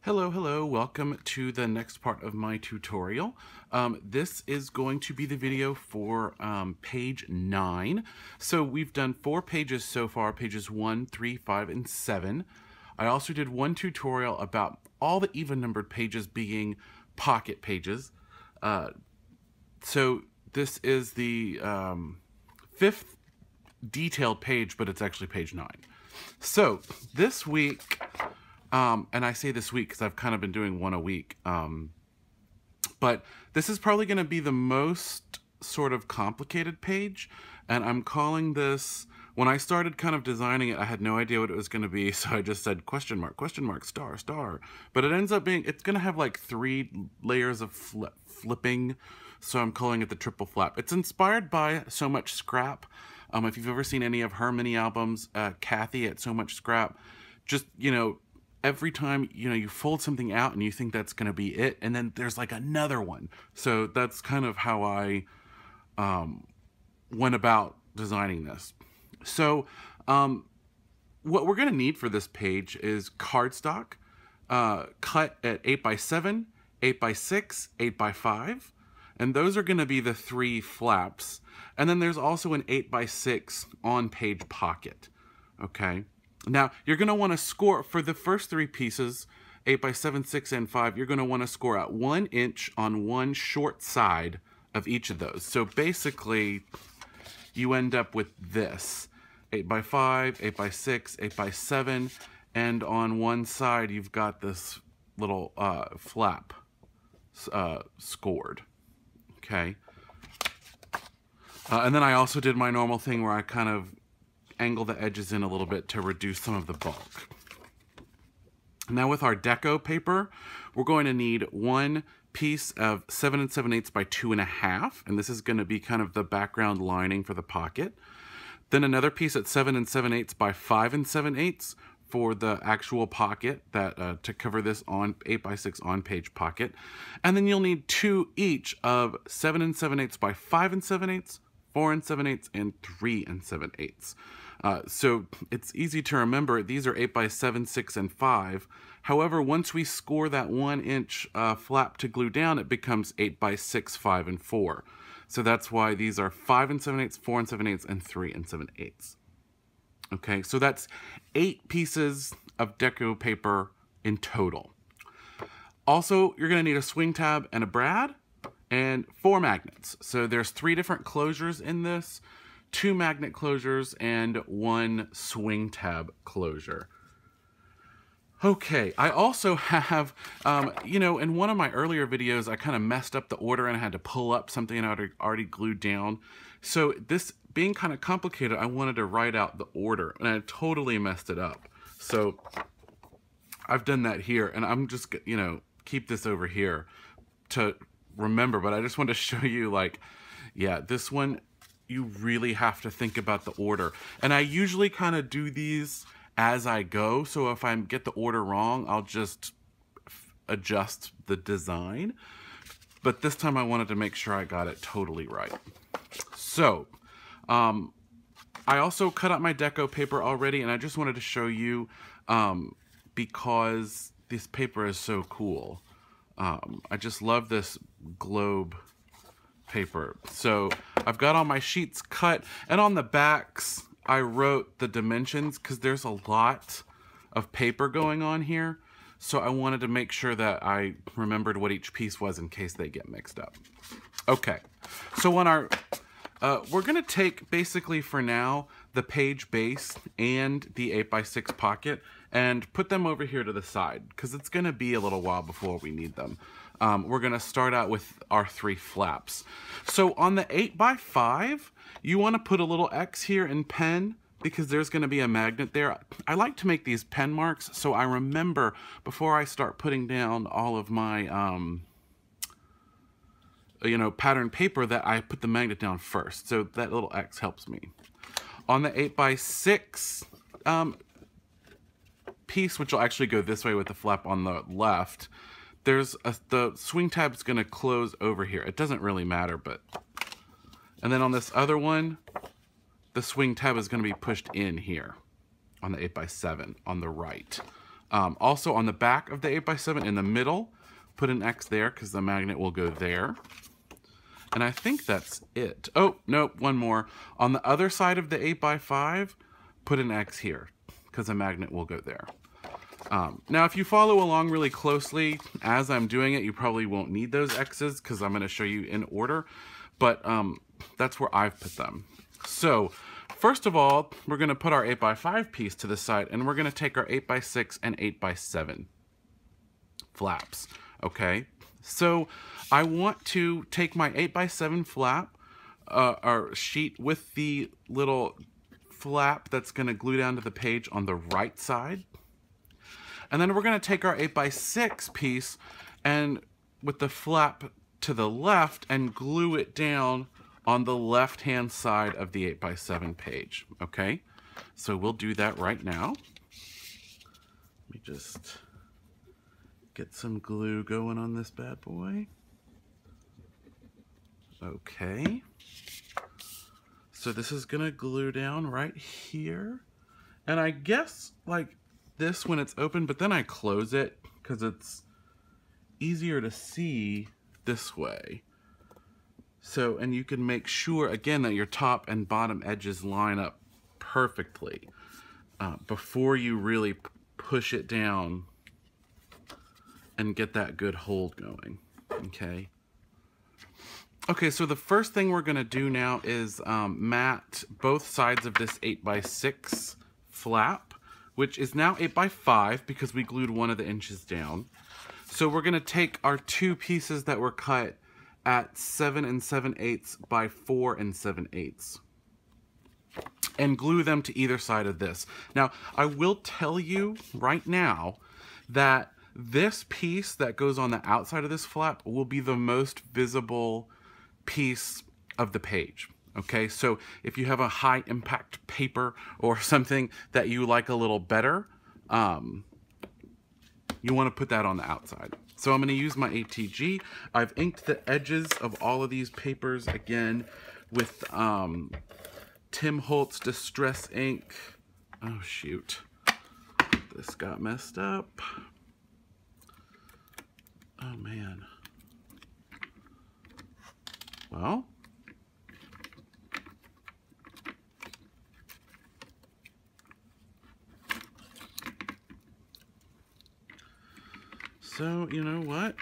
Hello, welcome to the next part of my tutorial. This is going to be the video for page 9. So we've done 4 pages so far, pages 1, 3, 5, and 7. I also did one tutorial about all the even-numbered pages being pocket pages. So this is the 5th detailed page, but it's actually page 9. So this week... and I say this week because I've kind of been doing one a week. But this is probably going to be the most sort of complicated page. And I'm calling this, when I started kind of designing it, I had no idea what it was going to be. So I just said question mark, star, star. But it ends up being, it's going to have like 3 layers of flipping. So I'm calling it the triple flap. It's inspired by So Much Scrap. If you've ever seen any of her mini albums, Kathy at So Much Scrap, just, you know, every time, you fold something out and you think that's going to be it, and then there's like another one. So that's kind of how I went about designing this. So what we're going to need for this page is cardstock cut at 8x7, 8x6, 8x5. And those are going to be the 3 flaps. And then there's also an 8x6 on-page pocket. Okay. Now, you're going to want to score for the first 3 pieces, 8x7, 6, and 5, you're going to want to score at 1 inch on one short side of each of those. So basically, you end up with this, 8x5, 8x6, 8x7, and on one side, you've got this little flap scored, okay? And then I also did my normal thing where I kind of angle the edges in a little bit to reduce some of the bulk. Now with our deco paper, we're going to need 1 piece of 7 7/8 by 2.5, and this is going to be kind of the background lining for the pocket. Then another piece at 7 7/8 by 5 7/8 for the actual pocket that to cover this on 8x6 on-page pocket. And then you'll need 2 each of 7 7/8 by 5 7/8, 4 7/8, and 3 7/8. So it's easy to remember, these are 8x7, 6, and 5. However, once we score that 1 inch flap to glue down, it becomes 8x6, 5, and 4. So that's why these are 5 7/8, 4 7/8, and 3 7/8. Okay, so that's 8 pieces of deco paper in total. Also, you're going to need a swing tab and a brad and 4 magnets. So there's 3 different closures in this. 2 magnet closures and 1 swing tab closure. Okay, I also have, in one of my earlier videos, I kind of messed up the order and I had to pull up something I had already glued down. So this being kind of complicated, I wanted to write out the order and I totally messed it up. So I've done that here and I'm just, keep this over here to remember, but I just want to show you this one, you really have to think about the order. And I usually kind of do these as I go. So if I get the order wrong, I'll just adjust the design. But this time I wanted to make sure I got it totally right. So I also cut out my deco paper already, and I just wanted to show you because this paper is so cool. I just love this globe paper. So I've got all my sheets cut, and on the backs I wrote the dimensions because there's a lot of paper going on here. So I wanted to make sure that I remembered what each piece was in case they get mixed up. Okay, so on our we're gonna take basically for now the page base and the 8x6 pocket and put them over here to the side because it's gonna be a little while before we need them. We're going to start out with our 3 flaps. So on the 8x5, you want to put a little X here in pen because there's going to be a magnet there. I like to make these pen marks so I remember before I start putting down all of my, pattern paper that I put the magnet down first. So that little X helps me. On the 8x6 piece, which will actually go this way with the flap on the left, the swing tab is going to close over here. It doesn't really matter, but... And then on this other one, the swing tab is going to be pushed in here on the 8x7 on the right. Also on the back of the 8x7 in the middle, put an X there because the magnet will go there. And I think that's it. Oh, nope, one more. On the other side of the 8x5, put an X here because the magnet will go there. Now, if you follow along really closely as I'm doing it, you probably won't need those X's because I'm going to show you in order. But that's where I've put them. So, first of all, we're going to put our 8x5 piece to the side, and we're going to take our 8x6 and 8x7 flaps, okay? So, I want to take my 8x7 flap, or sheet with the little flap that's going to glue down to the page on the right side. And then we're going to take our 8x6 piece and with the flap to the left and glue it down on the left-hand side of the 8x7 page, okay? So we'll do that right now. Let me just get some glue going on this bad boy. Okay. So this is gonna glue down right here. And I guess like this when it's open, but then I close it because it's easier to see this way. So, and you can make sure, again, that your top and bottom edges line up perfectly before you really push it down and get that good hold going, okay? Okay, so the first thing we're gonna do now is mat both sides of this 8x6 flap, which is now 8x5 because we glued one of the inches down. So we're gonna take our two pieces that were cut at 7 7/8 by 4 7/8 and glue them to either side of this. Now, I will tell you right now that this piece that goes on the outside of this flap will be the most visible piece of the page. Okay, so if you have a high impact paper or something that you like a little better, you want to put that on the outside. So I'm going to use my ATG. I've inked the edges of all of these papers again with Tim Holtz Distress ink. Oh shoot, this got messed up. Oh man. Well, so you know what?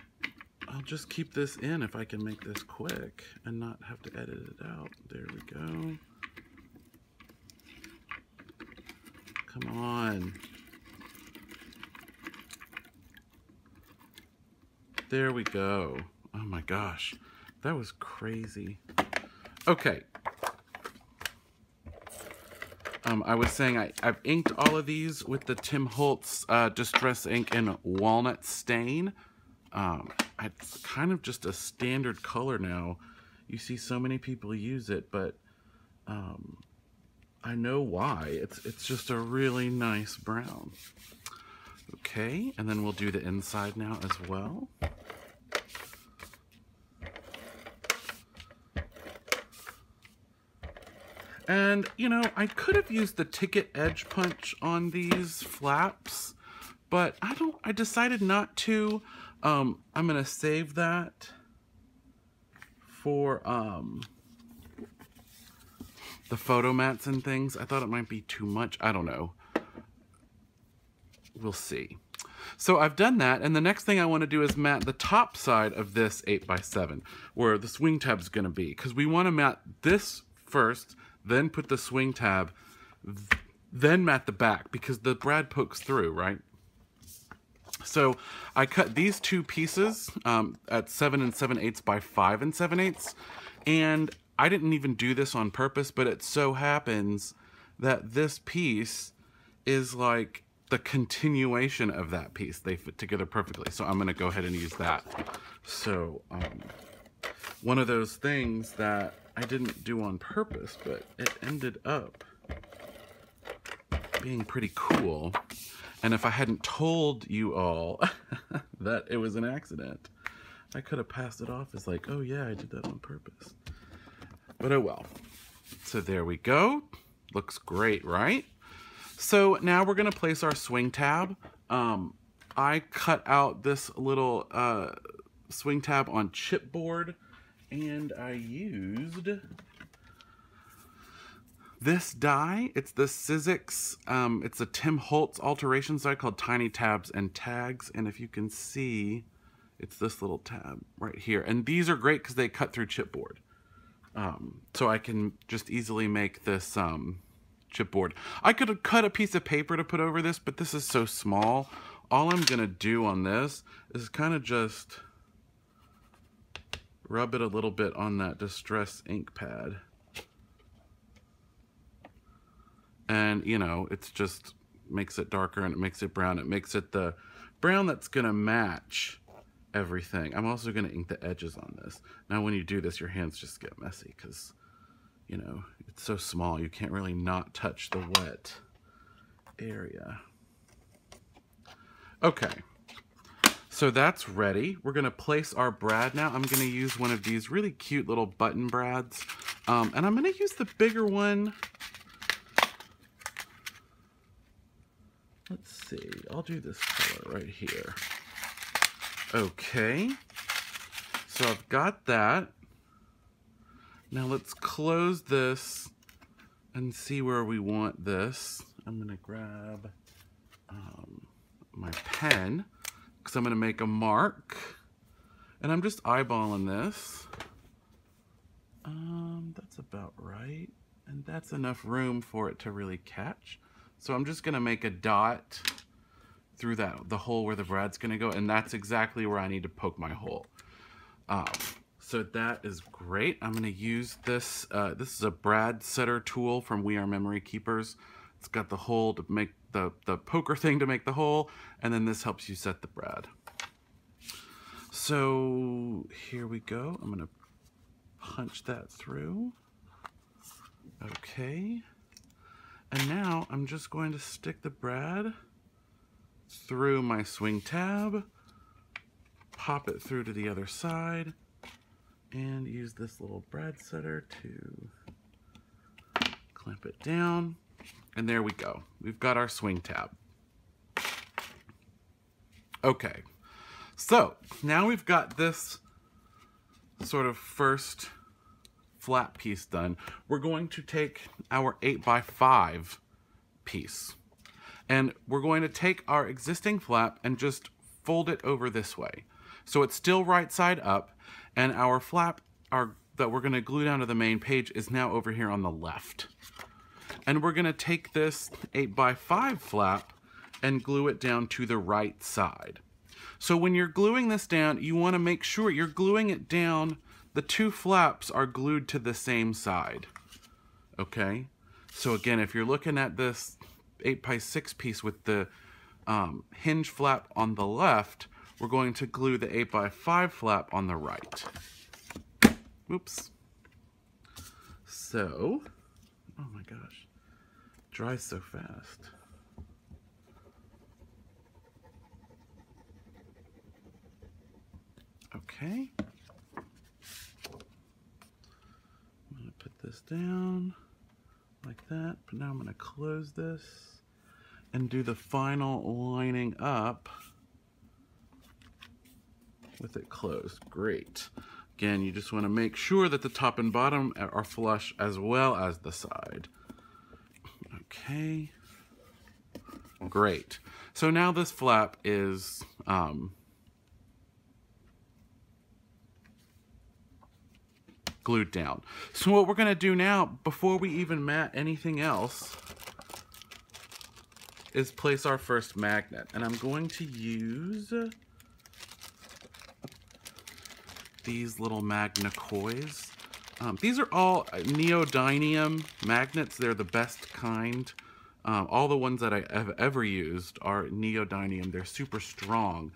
I'll just keep this in if I can make this quick and not have to edit it out. There we go. Come on. There we go. Oh my gosh. That was crazy. Okay. I was saying I've inked all of these with the Tim Holtz Distress ink in Walnut Stain. It's kind of just a standard color now. You see so many people use it, but I know why. It's just a really nice brown. Okay, and then we'll do the inside now as well. And, you know, I could have used the Ticket Edge Punch on these flaps, but I decided not to. I'm going to save that for the photo mats and things. I thought it might be too much. I don't know. We'll see. So I've done that, and the next thing I want to do is mat the top side of this 8x7, where the swing tab's going to be, because we want to mat this first, then put the swing tab, then mat the back, because the brad pokes through, right? So I cut these two pieces at 7 7/8 by 5 7/8, and I didn't even do this on purpose, but it so happens that this piece is like the continuation of that piece. They fit together perfectly, so I'm going to go ahead and use that. So one of those things that I didn't do on purpose, but it ended up being pretty cool. And if I hadn't told you all that it was an accident, I could have passed it off as like, oh yeah, I did that on purpose. But oh well. So there we go. Looks great, right? So now we're gonna place our swing tab. I cut out this little swing tab on chipboard, and I used this die. It's the Sizzix, it's a Tim Holtz alteration die called Tiny Tabs and Tags, and if you can see, it's this little tab right here. And these are great because they cut through chipboard. So I can just easily make this chipboard. I could have cut a piece of paper to put over this, but this is so small. All I'm gonna do on this is kind of just rub it a little bit on that Distress ink pad. And, you know, it's just makes it darker and it makes it brown. It makes it the brown that's gonna match everything. I'm also gonna ink the edges on this. Now when you do this, your hands just get messy because, you know, it's so small. You can't really not touch the wet area. Okay, so that's ready. We're gonna place our brad now. I'm gonna use one of these really cute little button brads. And I'm gonna use the bigger one. Let's see, I'll do this color right here. Okay, so I've got that. Now let's close this and see where we want this. I'm gonna grab my pen because I'm gonna make a mark. And I'm just eyeballing this. That's about right. And that's enough room for it to really catch. So I'm just gonna make a dot through the hole where the brad's gonna go, and that's exactly where I need to poke my hole. So that is great. I'm gonna use this. This is a brad setter tool from We Are Memory Keepers. It's got the hole to make the poker thing to make the hole, and then this helps you set the brad. So here we go. I'm gonna punch that through. Okay. And now I'm just going to stick the brad through my swing tab, pop it through to the other side, and use this little brad setter to clamp it down. And there we go. We've got our swing tab. Okay, so now we've got this sort of first flat piece done. We're going to take our 8x5 piece, and we're going to take our existing flap and just fold it over this way. So it's still right side up, and our flap that we're going to glue down to the main page is now over here on the left. And we're going to take this 8x5 flap and glue it down to the right side. So when you're gluing this down, you want to make sure you're gluing it down. The two flaps are glued to the same side. Okay? So again, if you're looking at this 8x6 piece with the hinge flap on the left, we're going to glue the 8x5 flap on the right. Oops. So, oh my gosh, it dries so fast. Okay. I'm going to put this down like that, but now I'm going to close this and do the final lining up with it closed. Great. Again, you just want to make sure that the top and bottom are flush as well as the side. Okay. Great. So now this flap is glued down. So what we're going to do now, before we even mat anything else, is place our first magnet. And I'm going to use these little Magna-Cois. These are all neodymium magnets. They're the best kind. All the ones that I have ever used are neodymium. They're super strong,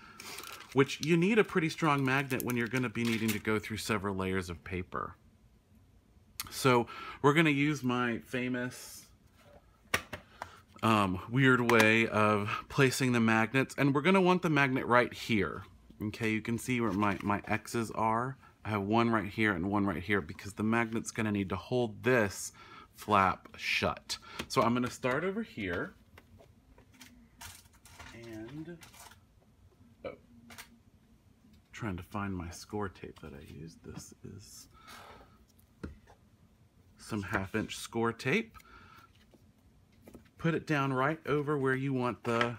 which you need a pretty strong magnet when you're going to be needing to go through several layers of paper. So we're going to use my famous weird way of placing the magnets, and we're going to want the magnet right here. Okay, you can see where my X's are. I have one right here and one right here because the magnet's going to need to hold this flap shut. So I'm going to start over here, And, oh, trying to find my score tape that I used. This is some 1/2-inch score tape. Put it down right over where you want the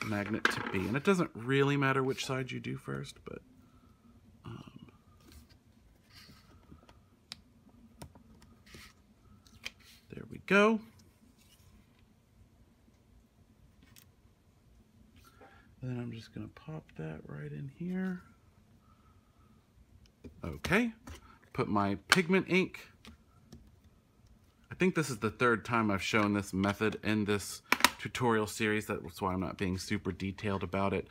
magnet to be. And it doesn't really matter which side you do first, but there we go. And then I'm just going to pop that right in here. Okay. Put my pigment ink. I think this is the 3rd time I've shown this method in this tutorial series. That's why I'm not being super detailed about it.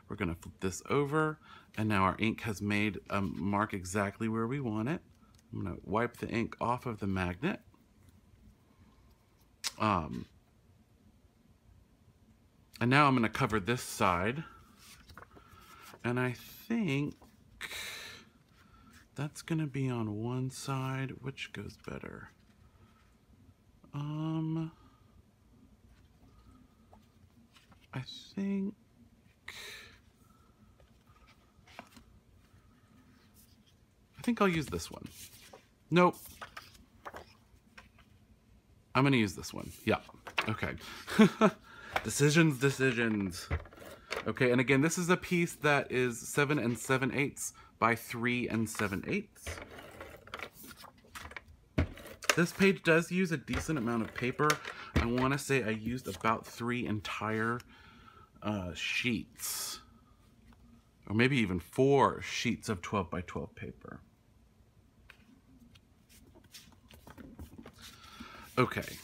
We're going to flip this over, and now our ink has made a mark exactly where we want it. I'm going to wipe the ink off of the magnet. And now I'm going to cover this side, and I think that's going to be on one side. Which goes better? I think I'll use this one. Nope. I'm gonna use this one. Yeah. Okay. Decisions. Okay, and again, this is a piece that is 7 7/8 by 3 7/8. This page does use a decent amount of paper. I want to say I used about 3 entire sheets, or maybe even 4 sheets of 12 by 12 paper. Okay,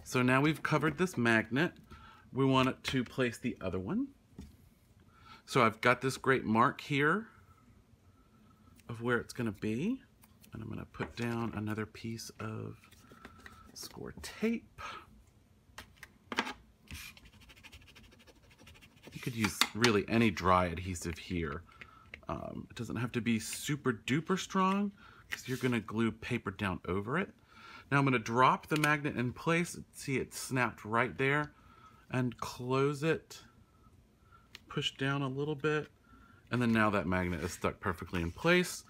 so now we've covered this magnet. We want it to place the other one. So I've got this great mark here of where it's going to be. And I'm going to put down another piece of score tape. You could use really any dry adhesive here. It doesn't have to be super duper strong because you're going to glue paper down over it. Now I'm going to drop the magnet in place. See, it snapped right there. And close it. Push down a little bit. And then now that magnet is stuck perfectly in place.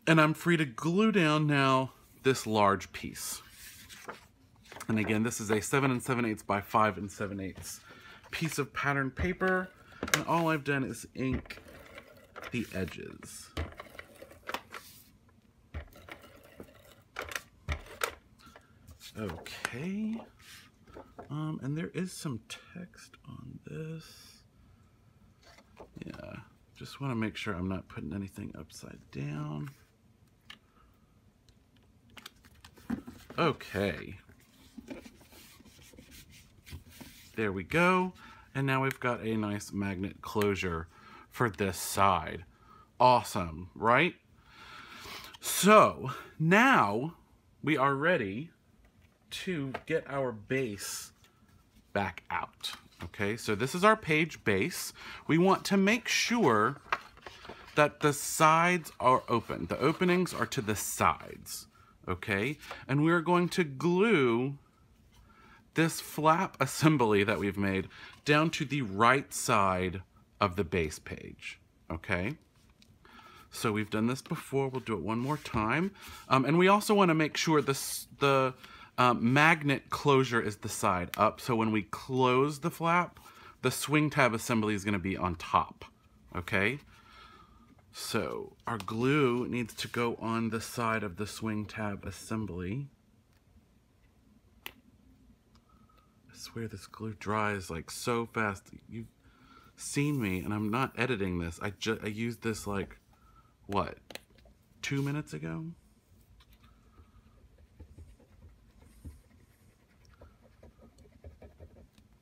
And I'm free to glue down now this large piece. And again, this is a 7 7/8 by 5 7/8 piece of pattern paper. And all I've done is ink the edges. Okay. And there is some text on this. Yeah. Just want to make sure I'm not putting anything upside down. Okay. There we go. And now we've got a nice magnet closure for this side. Awesome, right? So now we are ready to get our base back out. Okay, so this is our page base. We want to make sure that the sides are open. The openings are to the sides. Okay, and we're going to glue this flap assembly that we've made down to the right side of the base page. Okay, so we've done this before. We'll do it one more time. And we also want to make sure the magnet closure is the side up. So when we close the flap, the swing tab assembly is going to be on top. Okay. So our glue needs to go on the side of the swing tab assembly. I swear this glue dries like so fast. You've seen me, and I'm not editing this. I used this like, what, 2 minutes ago?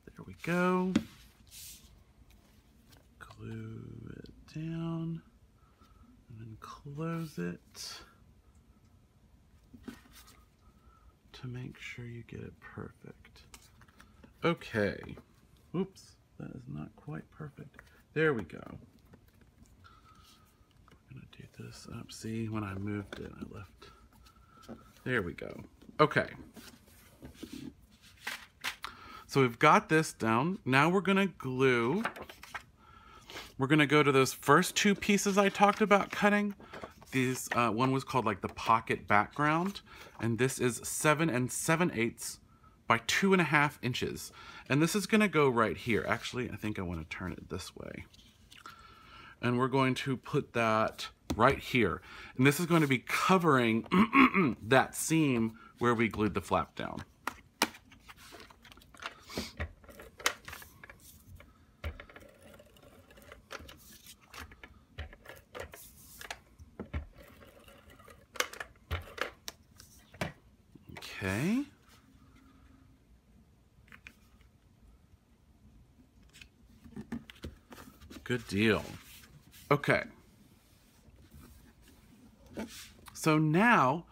There we go. Glue it down. And close it to make sure you get it perfect. Okay. Oops, that is not quite perfect. There we go. I'm gonna do this up. See, when I moved it, I left. There we go. Okay. So we've got this down. Now we're gonna glue. We're gonna go to those first two pieces I talked about cutting. These, one was called like the pocket background, and this is 7 7/8 by 2.5 inches. And this is gonna go right here. Actually, I think I wanna turn it this way. And we're going to put that right here. And this is going to be covering that seam where we glued the flap down. Okay. Good deal. Okay. So now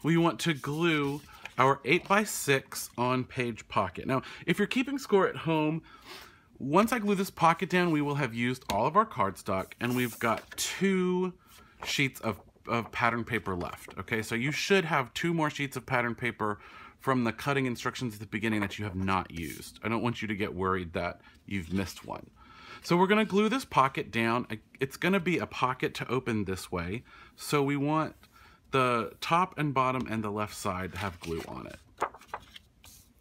we want to glue our 8x6 on page pocket. Now, if you're keeping score at home, once I glue this pocket down, we will have used all of our cardstock, and we've got 2 sheets of pattern paper left. Okay, so you should have 2 more sheets of pattern paper from the cutting instructions at the beginning that you have not used. I don't want you to get worried that you've missed one. So we're going to glue this pocket down. It's going to be a pocket to open this way. So we want the top and bottom and the left side to have glue on it.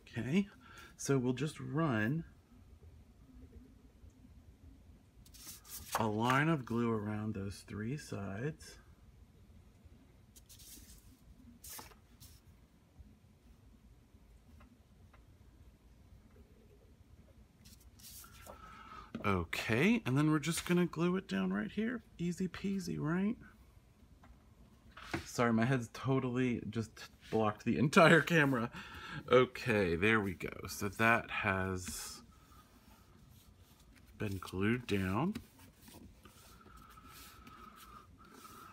Okay, so we'll just run a line of glue around those 3 sides. Okay, and then we're just gonna glue it down right here. Easy peasy, right? Sorry, my head's totally just blocked the entire camera. Okay, there we go. So that has been glued down.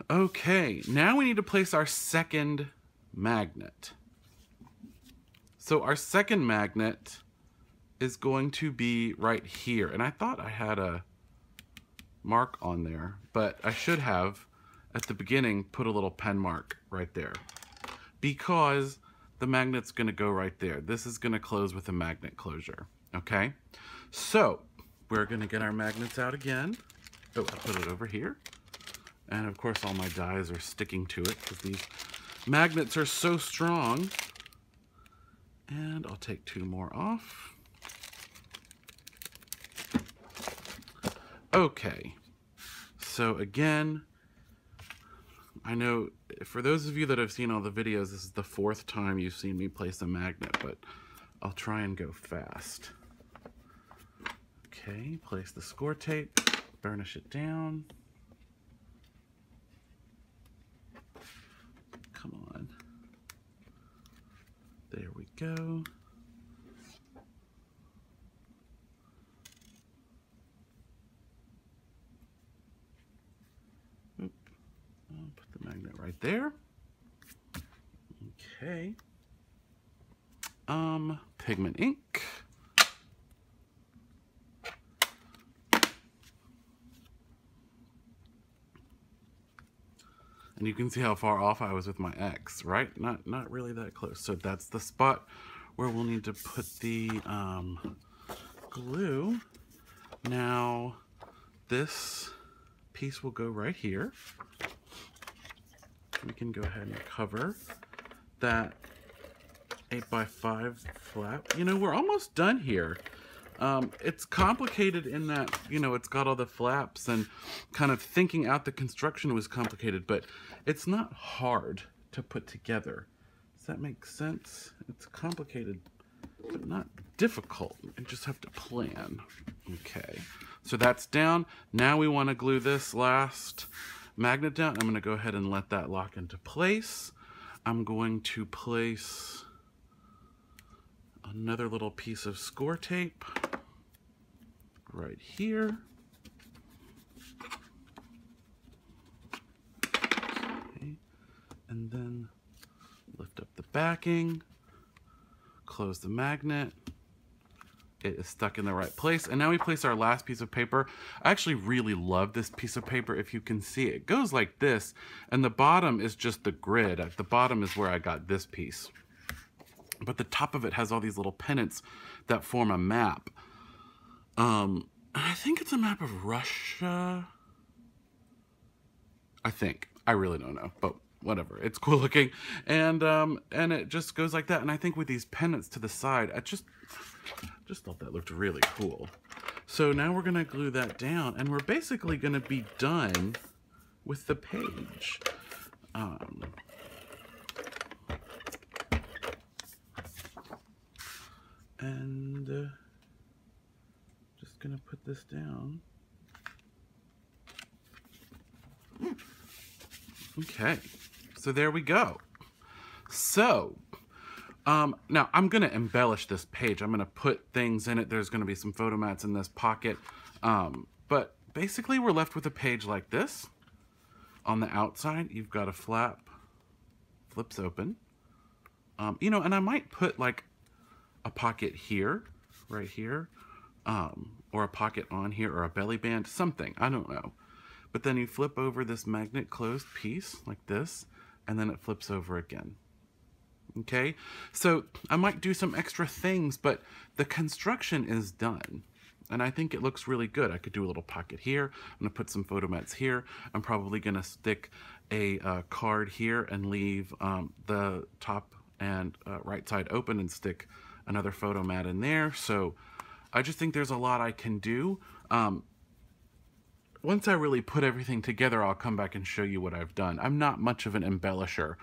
Okay, now we need to place our second magnet. So our second magnet is going to be right here. And I thought I had a mark on there, but I should have, at the beginning, put a little pen mark right there, because the magnet's gonna go right there. This is gonna close with a magnet closure, okay? So we're gonna get our magnets out again. Oh, I put it over here. And of course all my dies are sticking to it because these magnets are so strong. And I'll take 2 more off. Okay, so again, I know for those of you that have seen all the videos, this is the 4th time you've seen me place a magnet, but I'll try and go fast. Okay, place the score tape, burnish it down. Come on. There we go. I'll put the magnet right there. Okay. Pigment ink. And you can see how far off I was with my X, right? Not really that close. So that's the spot where we'll need to put the glue. Now, this piece will go right here. We can go ahead and cover that 8x5 flap. You know, we're almost done here. It's complicated in that, you know, it's got all the flaps, and kind of thinking out the construction was complicated, but it's not hard to put together. Does that make sense? It's complicated, but not difficult. You just have to plan. Okay, so that's down. Now we want to glue this last magnet down. I'm going to go ahead and let that lock into place. I'm going to place another little piece of score tape right here. Okay. And then lift up the backing, close the magnet. It is stuck in the right place. And now we place our last piece of paper. I actually really love this piece of paper. If you can see, it goes like this, and the bottom is just the grid. At the bottom is where I got this piece. but the top of it has all these little pennants that form a map. I think it's a map of Russia. I think. I really don't know, but whatever. It's cool looking. And it just goes like that. And I think with these pennants to the side, I just thought that looked really cool. So now we're going to glue that down, and we're basically going to be done with the page. Just going to put this down. Okay, so there we go. So, now I'm going to embellish this page. I'm going to put things in it. There's going to be some photo mats in this pocket. But basically we're left with a page like this. On the outside, you've got a flap, flips open. You know, and I might put like a pocket here, right here, or a pocket on here, or a belly band, something, I don't know. But then you flip over this magnet closed piece like this, and then it flips over again. Okay, so I might do some extra things, but the construction is done. And I think it looks really good. I could do a little pocket here. I'm gonna put some photo mats here. I'm probably gonna stick a card here and leave the top and right side open and stick another photo mat in there. So I just think there's a lot I can do. Once I really put everything together, I'll come back and show you what I've done. I'm not much of an embellisher.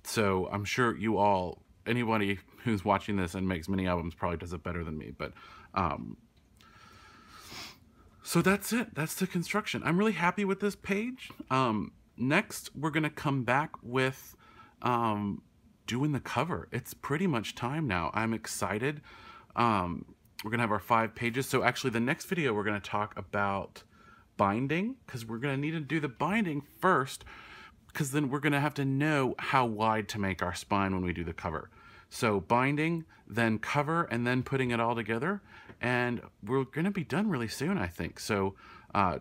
So I'm sure you all, anybody who's watching this and makes mini albums probably does it better than me. But so that's it. That's the construction. I'm really happy with this page. Next, we're going to come back with doing the cover. It's pretty much time now. I'm excited. We're going to have our 5 pages. So actually, the next video, we're going to talk about binding, because we're going to need to do the binding first, because then we're going to have to know how wide to make our spine when we do the cover. So binding, then cover, and then putting it all together. And we're going to be done really soon, I think. So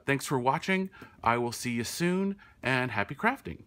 thanks for watching. I will see you soon, and happy crafting.